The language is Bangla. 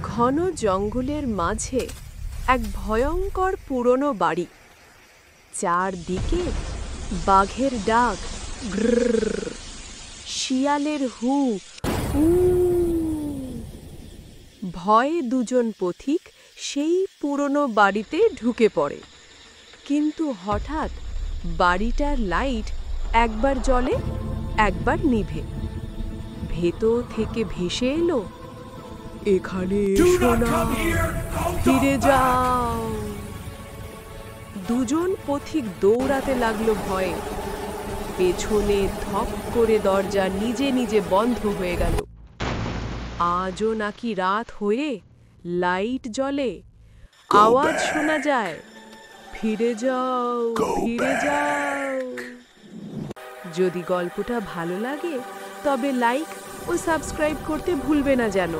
ঘন জঙ্গলের মাঝে এক ভয়ঙ্কর পুরনো বাড়ি। চারদিকে বাঘের ডাক, গ্রর, শিয়ালের হু হু। ভয়ে দুজন পথিক সেই পুরনো বাড়িতে ঢুকে পড়ে। কিন্তু হঠাৎ বাড়িটার লাইট একবার জ্বলে, একবার নিভে। ভেতর থেকে ভেসে এলো, এখানে এসো না, ফিরে যাও। দুজন পথিক দৌড়াতে লাগলো ভয়ে। পেছনে ধপ করে দরজা নিজে নিজে বন্ধ হয়ে গেল। আজও নাকি রাত হয়ে লাইট জ্বলে, আওয়াজ শোনা যায়, ফিরে যাও, ফিরে যাও। যদি গল্পটা ভালো লাগে তবে লাইক ও সাবস্ক্রাইব করতে ভুলবে না যেন।